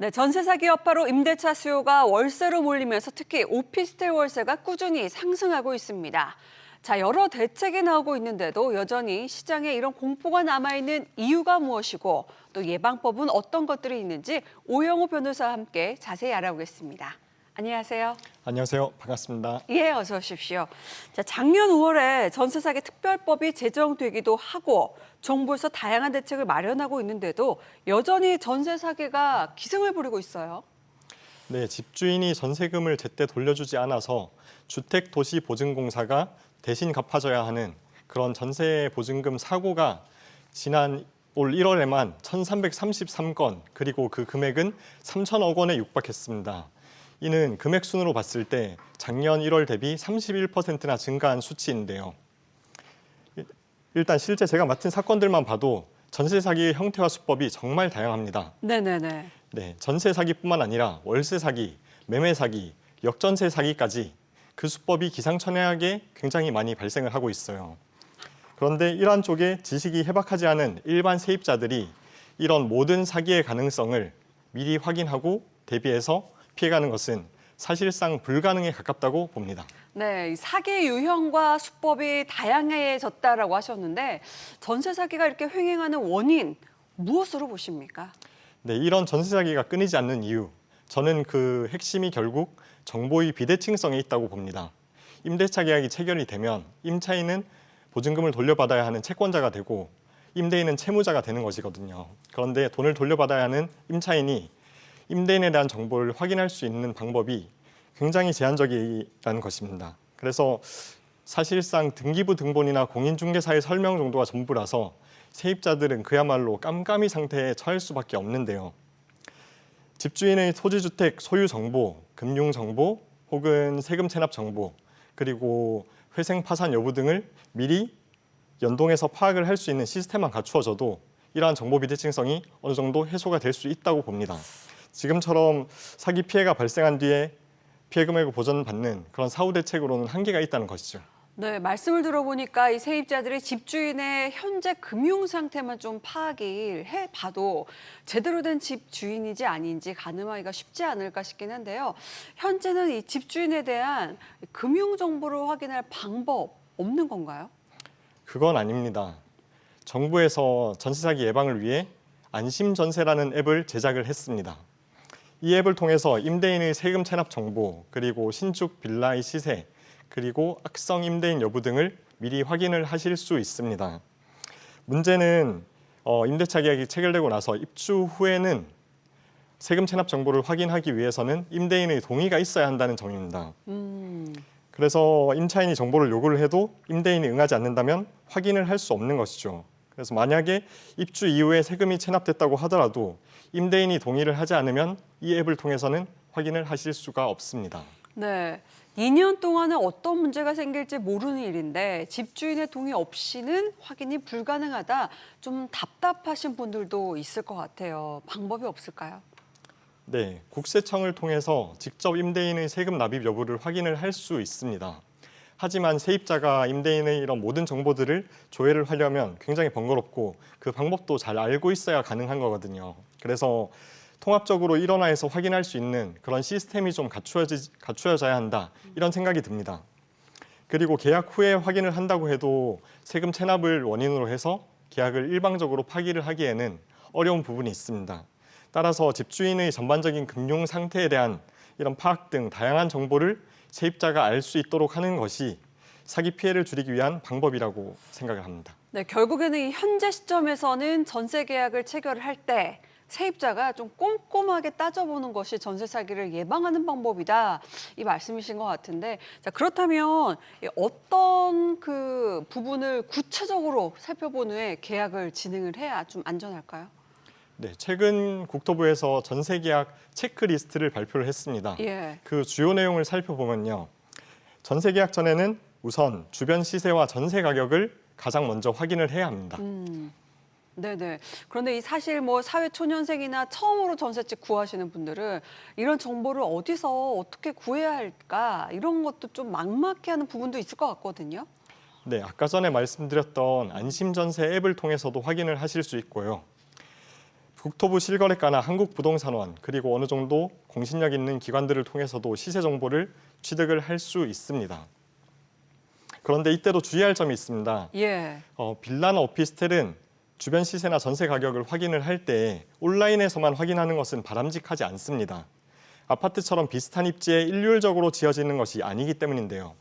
네, 전세 사기 여파로 임대차 수요가 월세로 몰리면서 특히 오피스텔 월세가 꾸준히 상승하고 있습니다. 자, 여러 대책이 나오고 있는데도 여전히 시장에 이런 공포가 남아있는 이유가 무엇이고 또 예방법은 어떤 것들이 있는지 오영호 변호사와 함께 자세히 알아보겠습니다. 안녕하세요. 안녕하세요. 반갑습니다. 예, 어서 오십시오. 자, 작년 5월에 전세 사기 특별법이 제정되기도 하고 정부에서 다양한 대책을 마련하고 있는데도 여전히 전세 사기가 기승을 부리고 있어요. 네, 집주인이 전세금을 제때 돌려주지 않아서 주택도시보증공사가 대신 갚아줘야 하는 그런 전세보증금 사고가 지난 올 1월에만 1,333건, 그리고 그 금액은 3천억 원에 육박했습니다. 이는 금액 순으로 봤을 때 작년 1월 대비 31%나 증가한 수치인데요. 일단 실제 제가 맡은 사건들만 봐도 전세 사기의 형태와 수법이 정말 다양합니다. 네네네. 네, 전세 사기뿐만 아니라 월세 사기, 매매 사기, 역전세 사기까지 그 수법이 기상천외하게 굉장히 많이 발생을 하고 있어요. 그런데 이러한 쪽에 지식이 해박하지 않은 일반 세입자들이 이런 모든 사기의 가능성을 미리 확인하고 대비해서 피해가는 것은 사실상 불가능에 가깝다고 봅니다. 네, 이 사기 유형과 수법이 다양해졌다라고 하셨는데 전세 사기가 이렇게 횡행하는 원인 무엇으로 보십니까? 네, 이런 전세 사기가 끊이지 않는 이유, 저는 그 핵심이 결국 정보의 비대칭성에 있다고 봅니다. 임대차 계약이 체결이 되면 임차인은 보증금을 돌려받아야 하는 채권자가 되고 임대인은 채무자가 되는 것이거든요. 그런데 돈을 돌려받아야 하는 임차인이 임대인에 대한 정보를 확인할 수 있는 방법이 굉장히 제한적이라는 것입니다. 그래서 사실상 등기부 등본이나 공인중개사의 설명 정도가 전부라서 세입자들은 그야말로 깜깜이 상태에 처할 수밖에 없는데요. 집주인의 토지주택 소유 정보, 금융 정보, 혹은 세금 체납 정보, 그리고 회생 파산 여부 등을 미리 연동해서 파악을 할 수 있는 시스템만 갖추어져도 이러한 정보 비대칭성이 어느 정도 해소가 될 수 있다고 봅니다. 지금처럼 사기 피해가 발생한 뒤에 피해 금액을 보전받는 그런 사후 대책으로는 한계가 있다는 것이죠. 네, 말씀을 들어보니까 이 세입자들이 집주인의 현재 금융 상태만 좀 파악을 해봐도 제대로 된 집 주인인지 아닌지 가늠하기가 쉽지 않을까 싶긴 한데요. 현재는 이 집주인에 대한 금융 정보를 확인할 방법 없는 건가요? 그건 아닙니다. 정부에서 전세 사기 예방을 위해 안심전세라는 앱을 제작을 했습니다. 이 앱을 통해서 임대인의 세금 체납 정보, 그리고 신축 빌라의 시세, 그리고 악성 임대인 여부 등을 미리 확인을 하실 수 있습니다. 문제는 임대차 계약이 체결되고 나서 입주 후에는 세금 체납 정보를 확인하기 위해서는 임대인의 동의가 있어야 한다는 점입니다. 그래서 임차인이 정보를 요구를 해도 임대인이 응하지 않는다면 확인을 할 수 없는 것이죠. 그래서 만약에 입주 이후에 세금이 체납됐다고 하더라도 임대인이 동의를 하지 않으면 이 앱을 통해서는 확인을 하실 수가 없습니다. 네, 2년 동안은 어떤 문제가 생길지 모르는 일인데 집주인의 동의 없이는 확인이 불가능하다. 좀 답답하신 분들도 있을 것 같아요. 방법이 없을까요? 네, 국세청을 통해서 직접 임대인의 세금 납입 여부를 확인을 할 수 있습니다. 하지만 세입자가 임대인의 이런 모든 정보들을 조회를 하려면 굉장히 번거롭고 그 방법도 잘 알고 있어야 가능한 거거든요. 그래서 통합적으로 일원화해서 확인할 수 있는 그런 시스템이 좀 갖추어져야 한다, 이런 생각이 듭니다. 그리고 계약 후에 확인을 한다고 해도 세금 체납을 원인으로 해서 계약을 일방적으로 파기를 하기에는 어려운 부분이 있습니다. 따라서 집주인의 전반적인 금융 상태에 대한 이런 파악 등 다양한 정보를 세입자가 알 수 있도록 하는 것이 사기 피해를 줄이기 위한 방법이라고 생각을 합니다. 네, 결국에는 이 현재 시점에서는 전세 계약을 체결을 할 때 세입자가 좀 꼼꼼하게 따져보는 것이 전세 사기를 예방하는 방법이다, 이 말씀이신 것 같은데, 자, 그렇다면 어떤 그 부분을 구체적으로 살펴본 후에 계약을 진행을 해야 좀 안전할까요? 네, 최근 국토부에서 전세 계약 체크리스트를 발표를 했습니다. 예. 그 주요 내용을 살펴보면요. 전세 계약 전에는 우선 주변 시세와 전세 가격을 가장 먼저 확인을 해야 합니다. 네네. 그런데 이 사실 뭐 사회 초년생이나 처음으로 전셋집 구하시는 분들은 이런 정보를 어디서 어떻게 구해야 할까, 이런 것도 좀 막막해하는 부분도 있을 것 같거든요. 네, 아까 전에 말씀드렸던 안심전세 앱을 통해서도 확인을 하실 수 있고요. 국토부 실거래가나 한국부동산원 그리고 어느 정도 공신력 있는 기관들을 통해서도 시세 정보를 취득을 할 수 있습니다. 그런데 이때도 주의할 점이 있습니다. 예. 빌라나 오피스텔은 주변 시세나 전세 가격을 확인을 할 때 온라인에서만 확인하는 것은 바람직하지 않습니다. 아파트처럼 비슷한 입지에 일률적으로 지어지는 것이 아니기 때문인데요.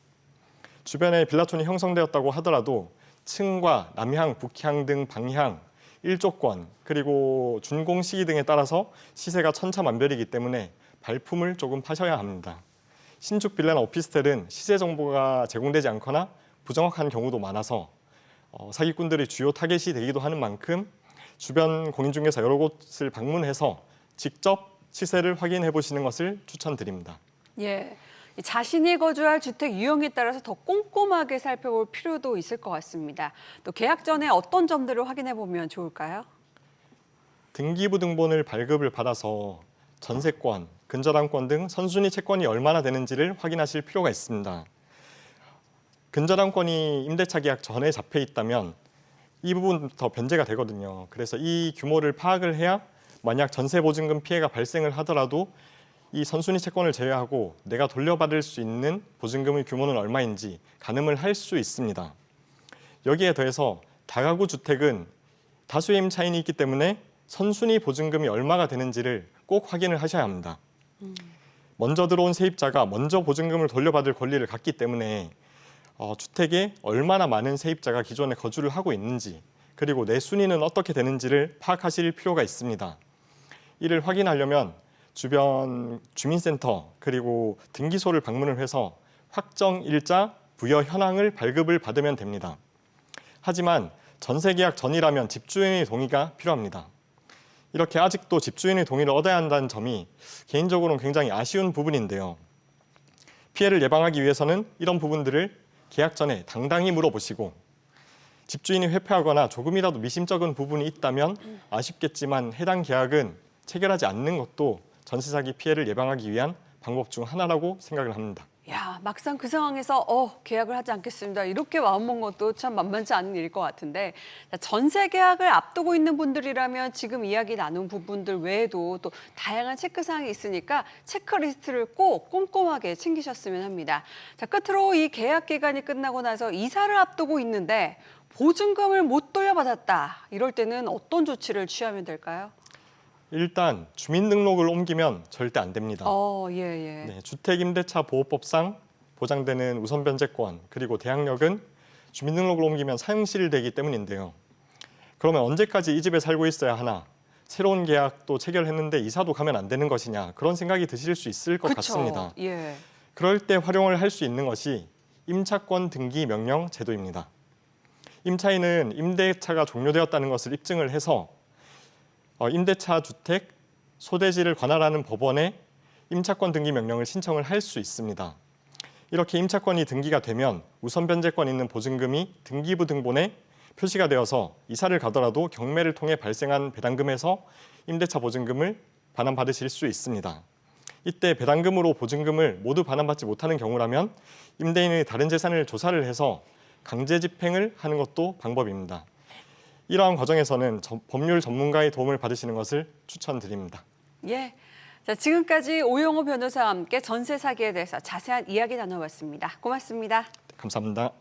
주변에 빌라촌이 형성되었다고 하더라도 층과 남향, 북향 등 방향, 일조권, 그리고 준공 시기 등에 따라서 시세가 천차만별이기 때문에 발품을 조금 파셔야 합니다. 신축 빌라나 오피스텔은 시세 정보가 제공되지 않거나 부정확한 경우도 많아서 사기꾼들의 주요 타겟이 되기도 하는 만큼 주변 공인 중개사 여러 곳을 방문해서 직접 시세를 확인해 보시는 것을 추천드립니다. 예. 자신이 거주할 주택 유형에 따라서 더 꼼꼼하게 살펴볼 필요도 있을 것 같습니다. 또 계약 전에 어떤 점들을 확인해 보면 좋을까요? 등기부 등본을 발급을 받아서 전세권, 근저당권 등 선순위 채권이 얼마나 되는지를 확인하실 필요가 있습니다. 근저당권이 임대차 계약 전에 잡혀 있다면 이 부분부터 변제가 되거든요. 그래서 이 규모를 파악을 해야 만약 전세보증금 피해가 발생을 하더라도 이 선순위 채권을 제외하고 내가 돌려받을 수 있는 보증금의 규모는 얼마인지 가늠을 할 수 있습니다. 여기에 더해서 다가구 주택은 다수의 임차인이 있기 때문에 선순위 보증금이 얼마가 되는지를 꼭 확인을 하셔야 합니다. 먼저 들어온 세입자가 먼저 보증금을 돌려받을 권리를 갖기 때문에 주택에 얼마나 많은 세입자가 기존에 거주를 하고 있는지 그리고 내 순위는 어떻게 되는지를 파악하실 필요가 있습니다. 이를 확인하려면 주변 주민센터 그리고 등기소를 방문을 해서 확정 일자, 부여 현황을 발급을 받으면 됩니다. 하지만 전세 계약 전이라면 집주인의 동의가 필요합니다. 이렇게 아직도 집주인의 동의를 얻어야 한다는 점이 개인적으로는 굉장히 아쉬운 부분인데요. 피해를 예방하기 위해서는 이런 부분들을 계약 전에 당당히 물어보시고 집주인이 회피하거나 조금이라도 미심쩍은 부분이 있다면 아쉽겠지만 해당 계약은 체결하지 않는 것도 전세 사기 피해를 예방하기 위한 방법 중 하나라고 생각을 합니다. 야, 막상 그 상황에서 계약을 하지 않겠습니다. 이렇게 마음먹은 것도 참 만만치 않은 일일 것 같은데 전세 계약을 앞두고 있는 분들이라면 지금 이야기 나눈 부분들 외에도 또 다양한 체크사항이 있으니까 체크리스트를 꼭 꼼꼼하게 챙기셨으면 합니다. 자, 끝으로 이 계약 기간이 끝나고 나서 이사를 앞두고 있는데 보증금을 못 돌려받았다. 이럴 때는 어떤 조치를 취하면 될까요? 일단 주민등록을 옮기면 절대 안 됩니다. 예. 네, 주택임대차보호법상 보장되는 우선 변제권 그리고 대항력은 주민등록을 옮기면 사용실되기 때문인데요. 그러면 언제까지 이 집에 살고 있어야 하나? 새로운 계약도 체결했는데 이사도 가면 안 되는 것이냐? 그런 생각이 드실 수 있을 것 같습니다. 예. 그럴 때 활용을 할 수 있는 것이 임차권 등기 명령 제도입니다. 임차인은 임대차가 종료되었다는 것을 입증을 해서 임대차 주택 소대지를 관할하는 법원에 임차권 등기 명령을 신청을 할 수 있습니다. 이렇게 임차권이 등기가 되면 우선 변제권 있는 보증금이 등기부 등본에 표시가 되어서 이사를 가더라도 경매를 통해 발생한 배당금에서 임대차 보증금을 반환받으실 수 있습니다. 이때 배당금으로 보증금을 모두 반환받지 못하는 경우라면 임대인의 다른 재산을 조사를 해서 강제 집행을 하는 것도 방법입니다. 이러한 과정에서는 법률 전문가의 도움을 받으시는 것을 추천드립니다. 예. 자, 지금까지 오영호 변호사와 함께 전세 사기에 대해서 자세한 이야기 나눠봤습니다. 고맙습니다. 감사합니다.